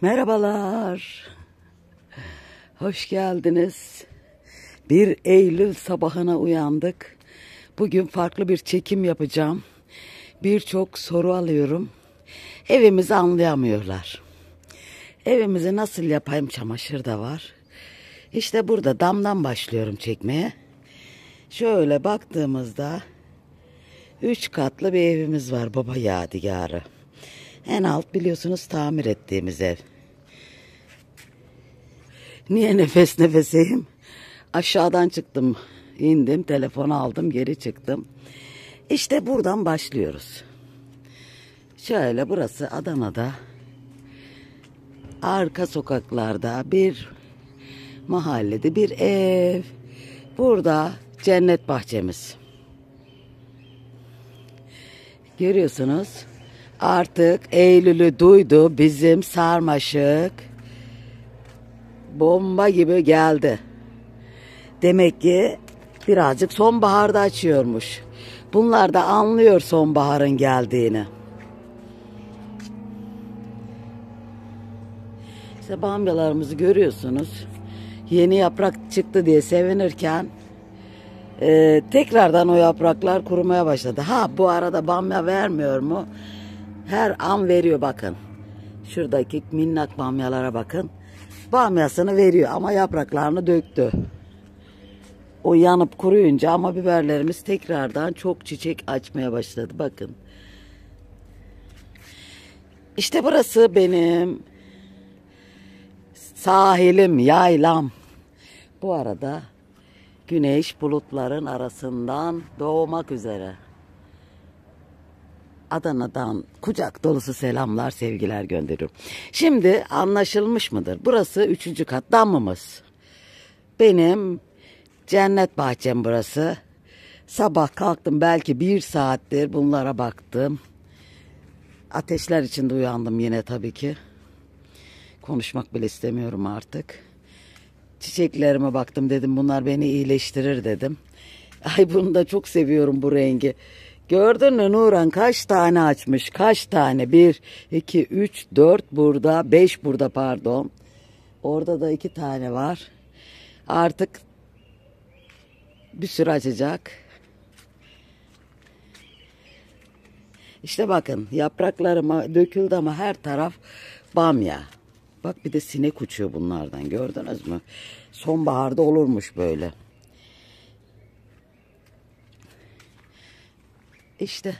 Merhabalar, hoş geldiniz. 1 Eylül sabahına uyandık. Bugün farklı bir çekim yapacağım. Birçok soru alıyorum. Evimizi anlayamıyorlar. Evimizi nasıl yapayım, çamaşır da var. İşte burada damdan başlıyorum çekmeye. Şöyle baktığımızda 3 katlı bir evimiz var, baba yadigarı. En alt biliyorsunuz tamir ettiğimiz ev. Niye nefes nefeseyim? Aşağıdan çıktım, indim, telefonu aldım, geri çıktım. İşte buradan başlıyoruz. Şöyle burası Adana'da. Arka sokaklarda bir mahallede bir ev. Burada cennet bahçemiz. Görüyorsunuz. Artık Eylül'ü duydu bizim sarmaşık. Bomba gibi geldi. Demek ki birazcık sonbaharda açıyormuş. Bunlar da anlıyor sonbaharın geldiğini. İşte bamyalarımızı görüyorsunuz. Yeni yaprak çıktı diye sevinirken tekrardan o yapraklar kurumaya başladı. Bu arada bamya vermiyor mu? Her an veriyor, bakın. Şuradaki minnak bamyalara bakın. Bamyasını veriyor ama yapraklarını döktü. O yanıp kuruyunca ama biberlerimiz tekrardan çok çiçek açmaya başladı. Bakın. İşte burası benim sahilim, yaylam. Bu arada güneş bulutların arasından doğmak üzere. Adana'dan kucak dolusu selamlar, sevgiler gönderiyorum. Şimdi anlaşılmış mıdır? Burası 3. kat damımız. Benim cennet bahçem burası. Sabah kalktım, belki 1 saattir bunlara baktım. Ateşler içinde uyandım yine tabii ki. Konuşmak bile istemiyorum artık. Çiçeklerime baktım, dedim bunlar beni iyileştirir dedim. Ay, bunu da çok seviyorum, bu rengi. Gördün mü Nuran, kaç tane açmış, kaç tane? 1, 2, 3, 4 burada, 5 burada, pardon. Orada da 2 tane var. Artık bir sürü açacak. İşte bakın, yapraklarıma döküldü ama her taraf bamya. Bak, bir de sinek uçuyor bunlardan, gördünüz mü? Sonbaharda olurmuş böyle. İşte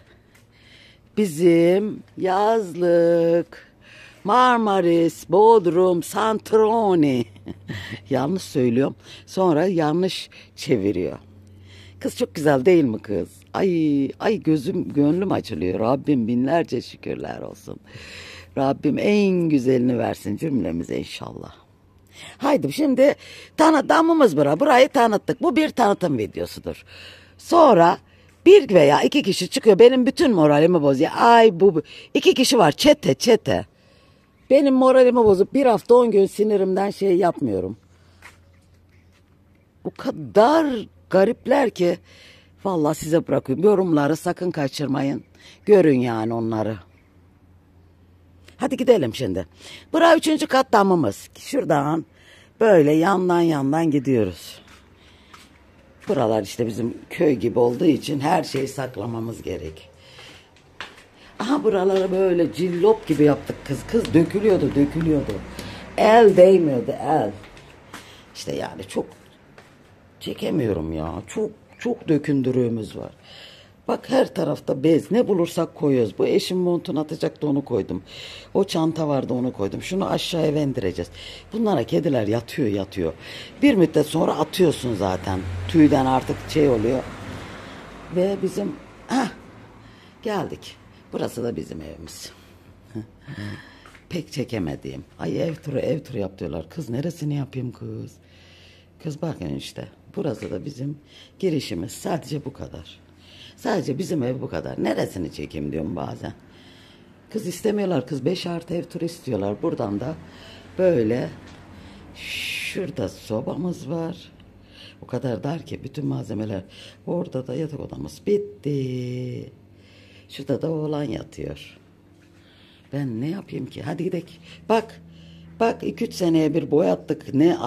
bizim yazlık Marmaris, Bodrum, Santorini. Yanlış söylüyorum. Sonra yanlış çeviriyor. Kız çok güzel değil mi kız? Ay gözüm, gönlüm açılıyor. Rabbim binlerce şükürler olsun. Rabbim en güzelini versin cümlemize inşallah. Haydi şimdi damımız burayı tanıttık. Bu bir tanıtım videosudur. Sonra 1 veya 2 kişi çıkıyor, benim bütün moralimi bozuyor. Bu 2 kişi var, çete. Benim moralimi bozup 1 hafta 10 gün sinirimden şey yapmıyorum. O kadar garipler ki vallahi size bırakıyorum. Yorumları sakın kaçırmayın. Görün yani onları. Hadi gidelim şimdi. Bura 3. kat damımız. Şuradan böyle yandan gidiyoruz. Buralar işte bizim köy gibi olduğu için her şeyi saklamamız gerek. Aha, buraları böyle cillop gibi yaptık kız. Kız dökülüyordu. El değmiyordu, el. İşte yani çok çekemiyorum ya. Çok dökündürüğümüz var. Bak, her tarafta bez. Ne bulursak koyuyoruz. Bu eşim montunu atacaktı, onu koydum. O çanta vardı, onu koydum. Şunu aşağıya indireceğiz. Bunlara kediler yatıyor. Bir müddet sonra atıyorsun zaten. Tüyden artık şey oluyor. Ve bizim geldik. Burası da bizim evimiz. Pek çekemediğim. Ay, ev turu yap diyorlar. Kız neresini yapayım kız? Kız bakın işte. Burası da bizim girişimiz. Sadece bu kadar. Sadece bizim ev bu kadar. Neresini çekeyim diyorum bazen. Kız istemiyorlar. Kız 5 artı ev turu istiyorlar. Buradan da böyle şurada sobamız var. O kadar dar ki bütün malzemeler. Orada da yatak odamız bitti. Şurada da oğlan yatıyor. Ben ne yapayım ki? Hadi gidelim. Bak, Bak 2-3 seneye bir boyattık. Ne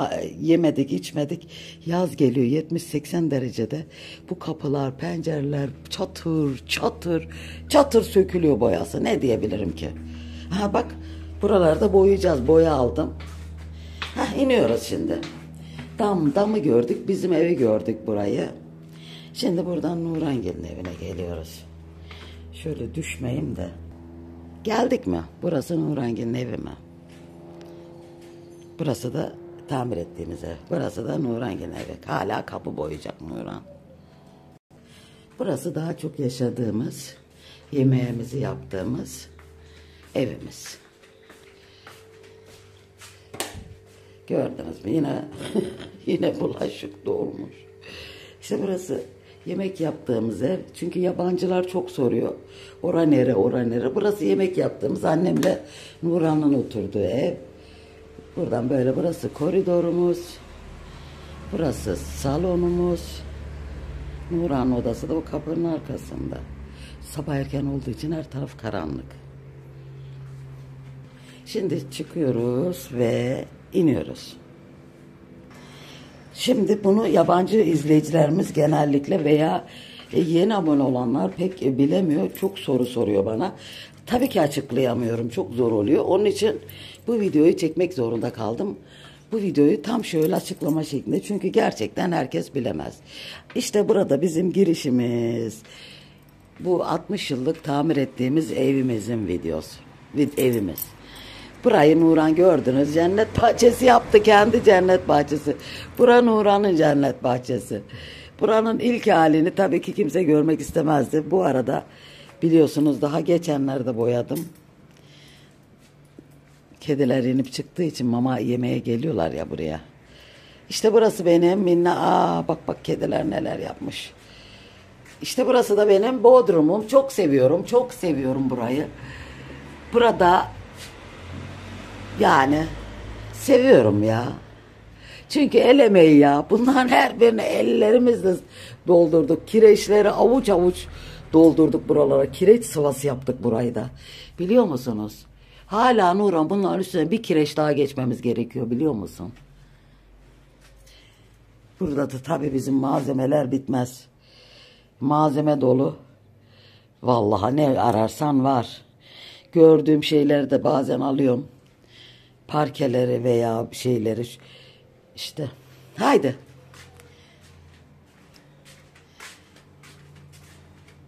yemedik içmedik. Yaz geliyor 70-80 derecede. Bu kapılar, pencereler çatır çatır çatır sökülüyor boyası. Ne diyebilirim ki? Ha bak buralarda boyayacağız. Boya aldım. Ha iniyoruz şimdi. Damı gördük. Bizim evi gördük burayı. Şimdi buradan Nurangil'in evine geliyoruz. Şöyle düşmeyeyim de. Geldik mi? Burası Nurangil'in evi mi? Burası da tamir ettiğimiz ev. Burası da Nurangil'in evi. Hala kapı boyayacak Nuran. Burası daha çok yaşadığımız, yemeğimizi yaptığımız evimiz. Gördünüz mü? Yine bulaşık dolmuş. İşte burası yemek yaptığımız ev. Çünkü yabancılar çok soruyor. Ora nere, ora nere. Burası yemek yaptığımız annemle Nuran'ın oturduğu ev. Buradan böyle burası koridorumuz. Burası salonumuz. Nuran'ın odası da o kapının arkasında. Sabah erken olduğu için her taraf karanlık. Şimdi çıkıyoruz ve iniyoruz. Şimdi bunu yabancı izleyicilerimiz genellikle veya yeni abone olanlar pek bilemiyor. Çok soru soruyor bana. Tabii ki açıklayamıyorum. Çok zor oluyor. Onun için bu videoyu çekmek zorunda kaldım. Bu videoyu tam şöyle açıklama şeklinde. Çünkü gerçekten herkes bilemez. İşte burada bizim girişimiz. Bu 60 yıllık tamir ettiğimiz evimizin videosu. Evimiz. Burayı Nuran gördünüz. Cennet bahçesi yaptı. Kendi cennet bahçesi. Bura Nuran'ın cennet bahçesi. Buranın ilk halini tabii ki kimse görmek istemezdi. Bu arada biliyorsunuz daha geçenlerde boyadım. Kediler inip çıktığı için mama yemeye geliyorlar ya buraya. İşte burası benim Minna. Bak bak kediler neler yapmış. İşte burası da benim bodrumum. Çok seviyorum. Çok seviyorum burayı. Burada yani seviyorum ya. Çünkü el emeği ya. Bunların her birini ellerimizle doldurduk. Kireçleri avuç avuç doldurduk buralara. Kireç sıvası yaptık burayı da. Biliyor musunuz? Hala Nurhan bunların üstüne bir kireç daha geçmemiz gerekiyor biliyor musun? Burada da tabii bizim malzemeler bitmez. Malzeme dolu. Vallahi ne ararsan var. Gördüğüm şeyleri de bazen alıyorum. Parkeleri veya şeyleri işte. Haydi.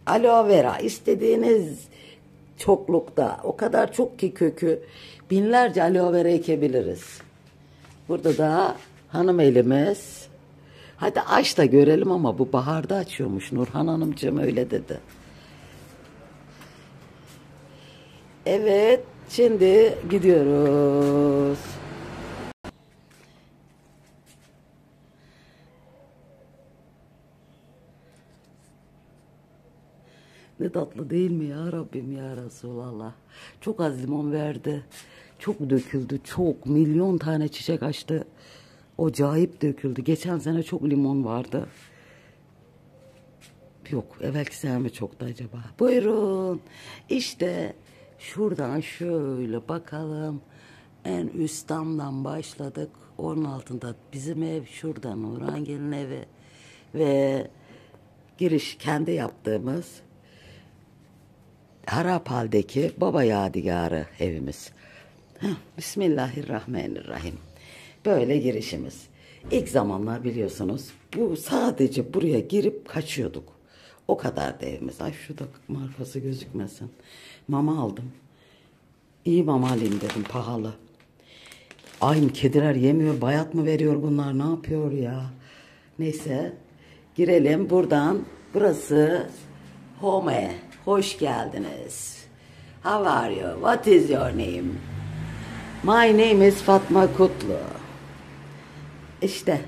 Aloe vera istediğiniz çoklukta o kadar çok ki kökü binlerce aloe vera ekebiliriz. Burada da hanım elimiz. Hadi aç da görelim ama bu baharda açıyormuş. Nurhan Hanımcığım öyle dedi. Evet, şimdi gidiyoruz. Ne tatlı değil mi ya Rabbim ya Resulallah. Çok az limon verdi. Çok döküldü. Çok milyon tane çiçek açtı. Acayip döküldü. Geçen sene çok limon vardı. Yok evvelki sene mi çoktu acaba? Buyurun. İşte şuradan şöyle bakalım. En üst damdan başladık. Onun altında bizim ev. Şurada Nurangil'in evi. Ve giriş kendi yaptığımız harap haldeki baba yadigarı evimiz. Bismillahirrahmanirrahim. Böyle girişimiz. İlk zamanlar biliyorsunuz bu sadece buraya girip kaçıyorduk. O kadar da evimiz. Ay şu da markası gözükmesin. Mama aldım. İyi mama alayım dedim pahalı. Aynı kediler yemiyor bayat mı veriyor bunlar ne yapıyor ya. Neyse girelim buradan. Burası home. Hoş geldiniz. How are you? What is your name? My name is Fatma Kutlu. İşte.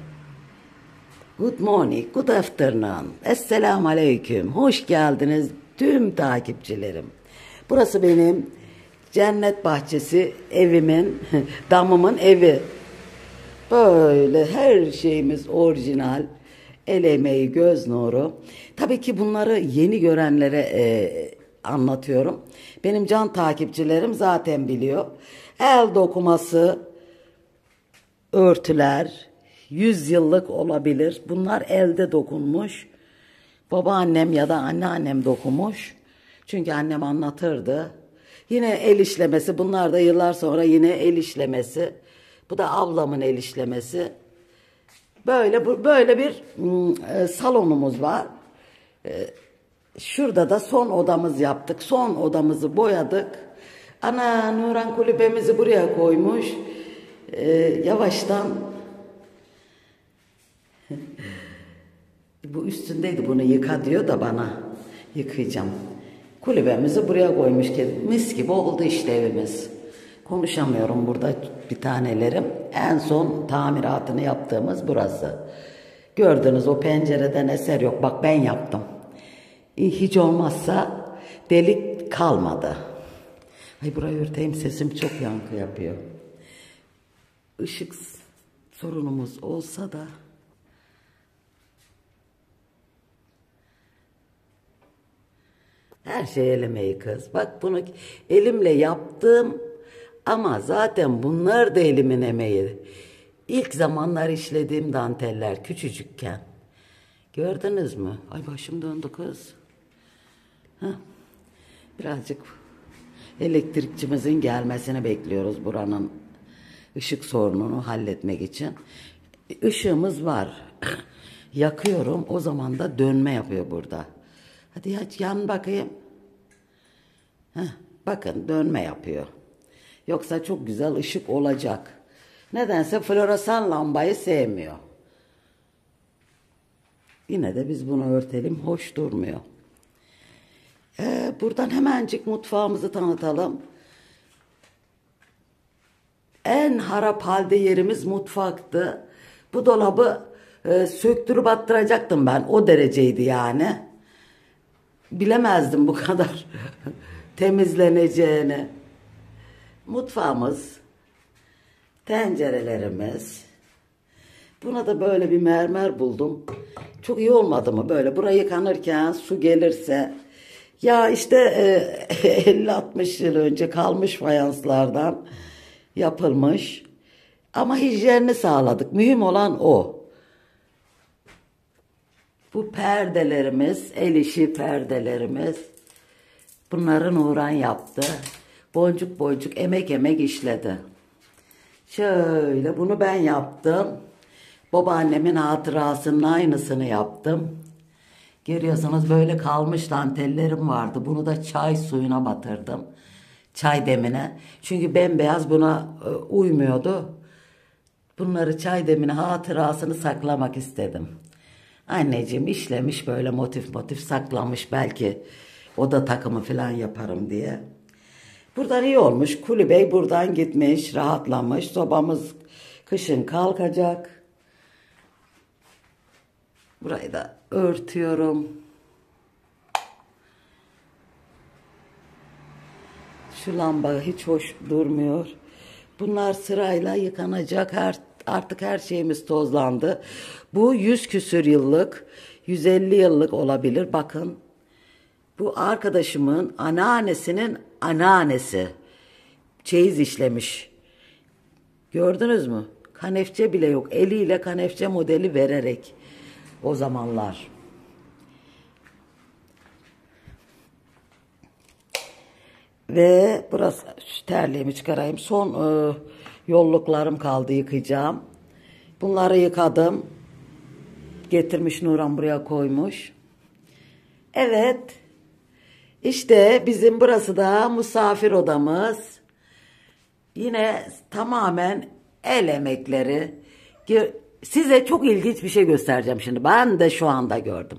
Good morning, good afternoon. Esselamu aleyküm. Hoş geldiniz tüm takipçilerim. Burası benim cennet bahçesi evimin, damımın evi. Böyle her şeyimiz orijinal. El emeği, göz nuru. Tabii ki bunları yeni görenlere anlatıyorum. Benim can takipçilerim zaten biliyor. El dokuması örtüler 100 yıllık olabilir. Bunlar elde dokunmuş. Babaannem ya da anneannem dokumuş. Çünkü annem anlatırdı. Yine el işlemesi. Bunlar da yıllar sonra yine el işlemesi. Bu da ablamın el işlemesi. Böyle bir salonumuz var. Şurada da son odamız yaptık. Son odamızı boyadık. Ana Nuran kulübemizi buraya koymuş. Yavaştan bu üstündeydi, bunu yıka diyor da bana. Yıkayacağım. Kulübemizi buraya koymuş ki mis gibi oldu işte evimiz. Konuşamıyorum burada bir tanelerim. En son tamiratını yaptığımız burası. Gördünüz, o pencereden eser yok. Bak ben yaptım. Hiç olmazsa delik kalmadı. Ay burayı örteyim, sesim çok yankı yapıyor. Işık sorunumuz olsa da her şey el emeği kız. Bak bunu elimle yaptım ama zaten bunlar da elimin emeği. İlk zamanlar işlediğim danteller küçücükken. Gördünüz mü? Ay başım döndü kız. Heh. Birazcık elektrikçimizin gelmesini bekliyoruz buranın ışık sorununu halletmek için. Işığımız var. Yakıyorum, o zaman da dönme yapıyor burada. Hadi aç yan bakayım. Heh, bakın dönme yapıyor. Yoksa çok güzel ışık olacak. Nedense floresan lambayı sevmiyor. Yine de biz bunu örtelim, hoş durmuyor. Buradan hemencik mutfağımızı tanıtalım. En harap halde yerimiz mutfaktı. Bu dolabı söktürüp attıracaktım ben. O dereceydi yani. Bilemezdim bu kadar temizleneceğini. Mutfağımız, tencerelerimiz. Buna da böyle bir mermer buldum. Çok iyi olmadı mı böyle? Burayı yıkanırken su gelirse. Ya işte 50-60 yıl önce kalmış fayanslardan yapılmış. Ama hijyenini sağladık. Mühim olan o. Bu perdelerimiz, el işi perdelerimiz. Bunları Nuran yaptı. Boncuk boncuk, emek emek işledi. Şöyle bunu ben yaptım. Babaannemin hatırasının aynısını yaptım. Görüyorsunuz böyle kalmış dantellerim vardı. Bunu da çay suyuna batırdım. Çay demine. Çünkü bembeyaz buna uymuyordu. Bunları çay demine hatırasını saklamak istedim. Anneciğim işlemiş böyle motif motif saklamış, belki oda takımı falan yaparım diye. Buradan iyi olmuş. Kulübey buradan gitmiş, rahatlamış. Sobamız kışın kalkacak. Burayı da örtüyorum. Şu lamba hiç hoş durmuyor. Bunlar sırayla yıkanacak. Artık her şeyimiz tozlandı. Bu 100 küsür yıllık, 150 yıllık olabilir. Bakın. Bu arkadaşımın anneannesinin anneannesi. Çeyiz işlemiş. Gördünüz mü? Kanefçe bile yok. Eliyle kanefçe modeli vererek. O zamanlar. Ve burası, şu terliğimi çıkarayım. Son yolluklarım kaldı, yıkayacağım. Bunları yıkadım. Getirmiş Nuran, buraya koymuş. Evet. İşte bizim burası da misafir odamız. Yine tamamen el emekleri. Size çok ilginç bir şey göstereceğim şimdi. Ben de şu anda gördüm.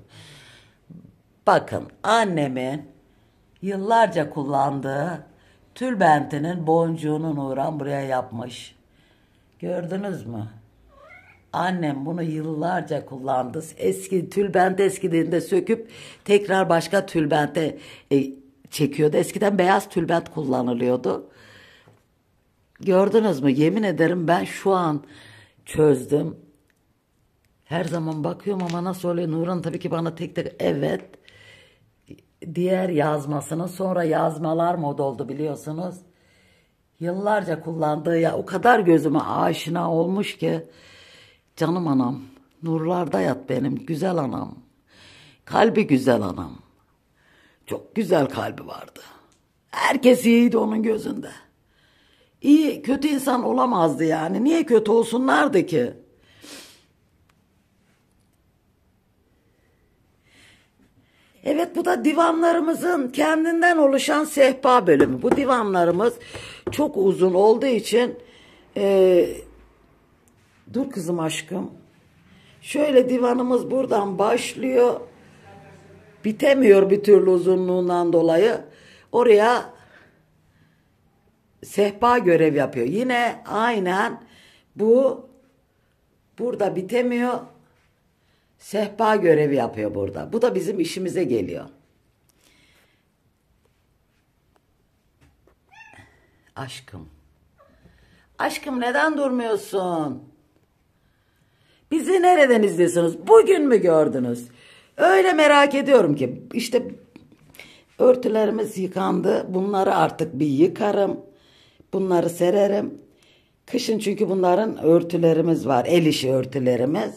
Bakın, annemin yıllarca kullandığı tülbentinin boncuğunu Nuran buraya yapmış. Gördünüz mü? Annem bunu yıllarca kullandı. Eski tülbent eskidiğinde söküp tekrar başka tülbente çekiyordu. Eskiden beyaz tülbent kullanılıyordu. Gördünüz mü? Yemin ederim ben şu an çözdüm. Her zaman bakıyorum ama nasıl oluyor? Nuran tabii ki bana tek tek evet. Diğer yazmasının sonra yazmalar mod oldu biliyorsunuz. Yıllarca kullandığı ya o kadar gözüme aşina olmuş ki. Canım anam. Nurlarda yat benim güzel anam. Kalbi güzel anam. Çok güzel kalbi vardı. Herkes iyiydi onun gözünde. İyi, kötü insan olamazdı yani. Niye kötü olsunlardı ki? Evet, bu da divanlarımızın kendinden oluşan sehpa bölümü. Bu divanlarımız çok uzun olduğu için dur kızım aşkım. Şöyle divanımız buradan başlıyor. Bitemiyor bir türlü uzunluğundan dolayı. Oraya sehpa görev yapıyor. Yine aynen bu burada bitemiyor. Sehpa görevi yapıyor burada. Bu da bizim işimize geliyor. Aşkım. Aşkım neden durmuyorsun? Bizi nereden izliyorsunuz? Bugün mü gördünüz? Öyle merak ediyorum ki. İşte örtülerimiz yıkandı. Bunları artık bir yıkarım. Bunları sererim. Kışın çünkü bunların örtülerimiz var. El işi örtülerimiz.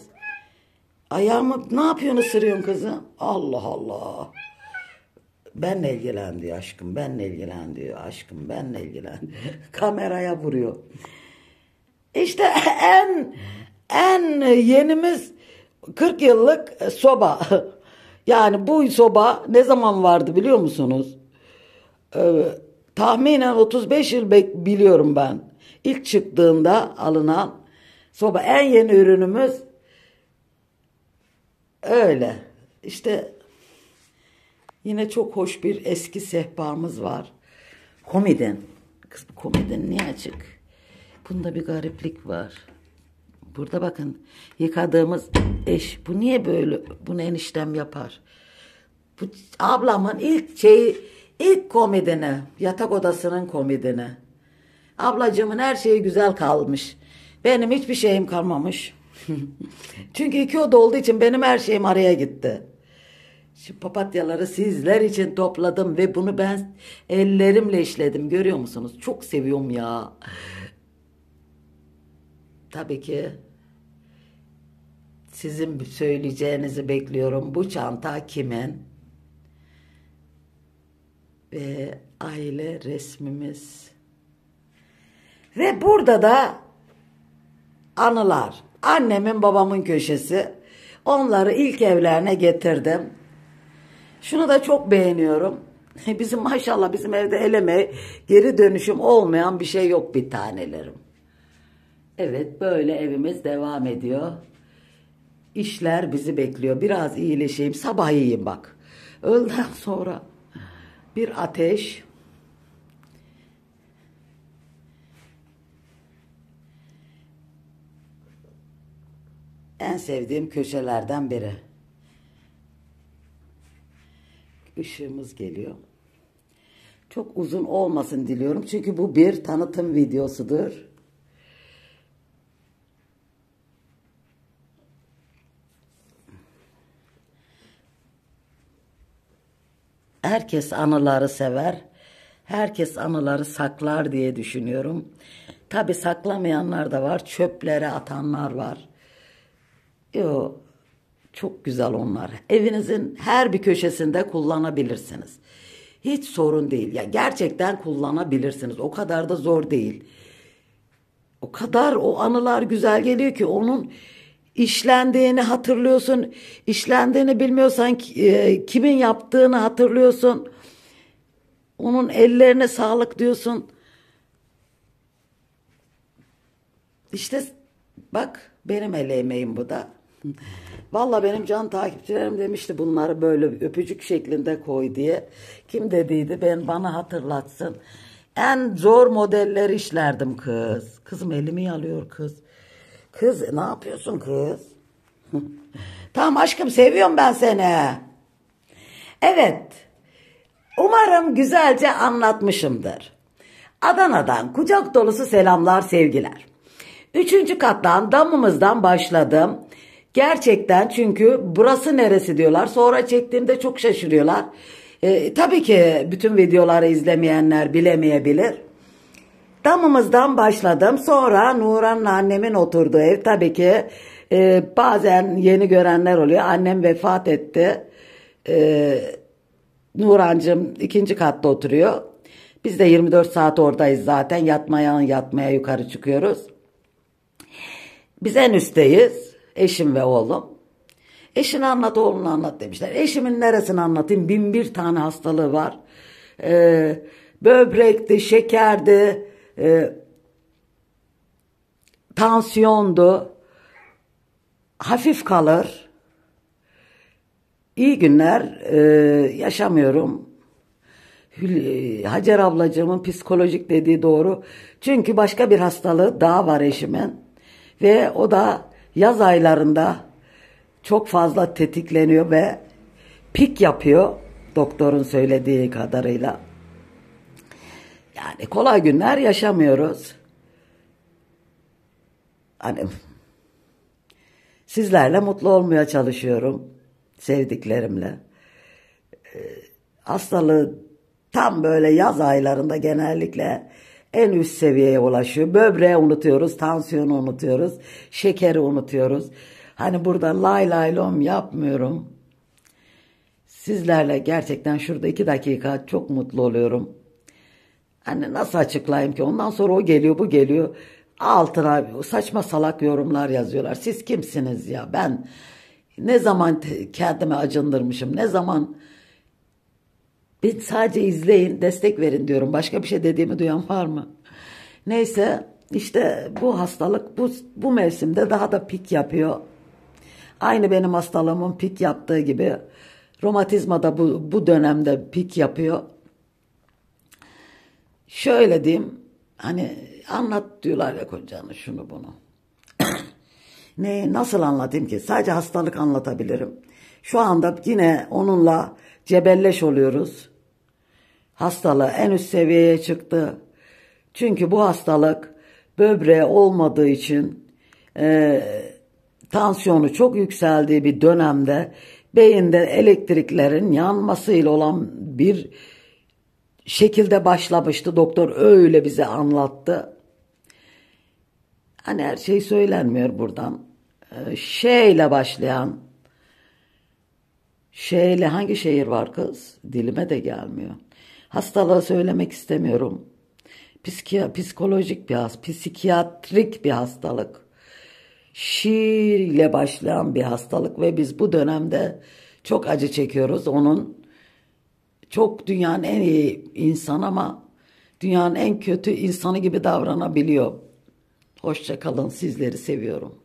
Ayağımı ne yapıyorsun ısırıyorsun kızım? Allah Allah. Benle ilgilen diyor aşkım. Benle ilgilen diyor aşkım. Benle ilgilen. Kameraya vuruyor. İşte en yenimiz 40 yıllık soba. Yani bu soba ne zaman vardı biliyor musunuz? Tahminen 35 yıl biliyorum ben. İlk çıktığında alınan soba en yeni ürünümüz öyle. İşte yine çok hoş bir eski sehpamız var. Komodin. Kız bu komodin niye açık? Bunda bir gariplik var. Burada bakın yıkadığımız eş. Bu niye böyle? Bunu eniştem yapar. Bu ablamın ilk komodini. Yatak odasının komodini. Ablacığımın her şeyi güzel kalmış. Benim hiçbir şeyim kalmamış. Çünkü 2 oda olduğu için benim her şeyim araya gitti. Şu papatyaları sizler için topladım ve bunu ben ellerimle işledim. Görüyor musunuz? Çok seviyorum ya. Tabii ki sizin söyleyeceğinizi bekliyorum. Bu çanta kimin? Ve aile resmimiz. Ve burada da anılar. Annemin babamın köşesi. Onları ilk evlerine getirdim. Şunu da çok beğeniyorum. Bizim evde el emeği geri dönüşüm olmayan bir şey yok bir tanelerim. Evet, böyle evimiz devam ediyor. İşler bizi bekliyor. Biraz iyileşeyim. Sabah yiyeyim bak. Öğleden sonra bir ateş. En sevdiğim köşelerden biri. Işığımız geliyor. Çok uzun olmasın diliyorum. Çünkü bu bir tanıtım videosudur. Herkes anıları sever. Herkes anıları saklar diye düşünüyorum. Tabii saklamayanlar da var. Çöplere atanlar var. Yo, çok güzel onlar. Evinizin her bir köşesinde kullanabilirsiniz. Hiç sorun değil. Ya gerçekten kullanabilirsiniz. O kadar da zor değil. O kadar o anılar güzel geliyor ki onun işlendiğini hatırlıyorsun. İşlendiğini bilmiyorsan kimin yaptığını hatırlıyorsun. Onun ellerine sağlık diyorsun. İşte bak benim el emeğim bu da. Valla benim can takipçilerim demişti bunları böyle öpücük şeklinde koy diye. Kim dediydi bana hatırlatsın. En zor modelleri işlerdim kız. Kızım elimi yalıyor kız. Kız ne yapıyorsun kız? Tamam aşkım seviyorum ben seni. Evet. Umarım güzelce anlatmışımdır. Adana'dan kucak dolusu selamlar sevgiler. 3. kattan damımızdan başladım. Gerçekten çünkü burası neresi diyorlar. Sonra çektiğimde çok şaşırıyorlar. Tabii ki bütün videoları izlemeyenler bilemeyebilir. Damımızdan başladım. Sonra Nuran'la annemin oturduğu ev. Tabii ki bazen yeni görenler oluyor. Annem vefat etti. Nurancığım ikinci katta oturuyor. Biz de 24 saat oradayız zaten. Yatmaya yukarı çıkıyoruz. Biz en üstteyiz. Eşim ve oğlum. Eşini anlat, oğlunu anlat demişler. Eşimin neresini anlatayım? 1001 tane hastalığı var. Böbrekti, şekerdi, tansiyondu. Hafif kalır. İyi günler yaşamıyorum. Hacer ablacığımın psikolojik dediği doğru. Çünkü başka bir hastalığı daha var eşimin. Ve o da yaz aylarında çok fazla tetikleniyor ve pik yapıyor doktorun söylediği kadarıyla. Yani kolay günler yaşamıyoruz. Hani sizlerle mutlu olmaya çalışıyorum. Sevdiklerimle. Hastalığı tam böyle yaz aylarında genellikle en üst seviyeye ulaşıyor. Böbreği unutuyoruz, tansiyonu unutuyoruz, şekeri unutuyoruz. Hani burada lay lay lom yapmıyorum. Sizlerle gerçekten şurada 2 dakika çok mutlu oluyorum. Hani nasıl açıklayayım ki? Ondan sonra o geliyor, bu geliyor. Altına saçma salak yorumlar yazıyorlar. Siz kimsiniz ya? Ben ne zaman kendime acındırmışım, ne zaman bir sadece izleyin, destek verin diyorum. Başka bir şey dediğimi duyan var mı? Neyse işte bu hastalık bu mevsimde daha da pik yapıyor. Aynı benim hastalığımın pik yaptığı gibi romatizma da bu dönemde pik yapıyor. Şöyle diyeyim, hani anlat diyorlar ya kocanı şunu bunu. Nasıl anlatayım ki? Sadece hastalık anlatabilirim. Şu anda yine onunla cebelleş oluyoruz. Hastalığı en üst seviyeye çıktı. Çünkü bu hastalık böbreği olmadığı için tansiyonu çok yükseldiği bir dönemde beyinde elektriklerin yanmasıyla olan bir şekilde başlamıştı. Doktor öyle bize anlattı. Hani her şey söylenmiyor buradan. Şeyle başlayan, şeyle hangi şehir var kız? Dilime de gelmiyor. Hastalığı söylemek istemiyorum. Psikolojik psikiyatrik bir hastalık. Şiir ile başlayan bir hastalık ve biz bu dönemde çok acı çekiyoruz. Onun çok dünyanın en iyi insan ama dünyanın en kötü insanı gibi davranabiliyor. Hoşça kalın, sizleri seviyorum.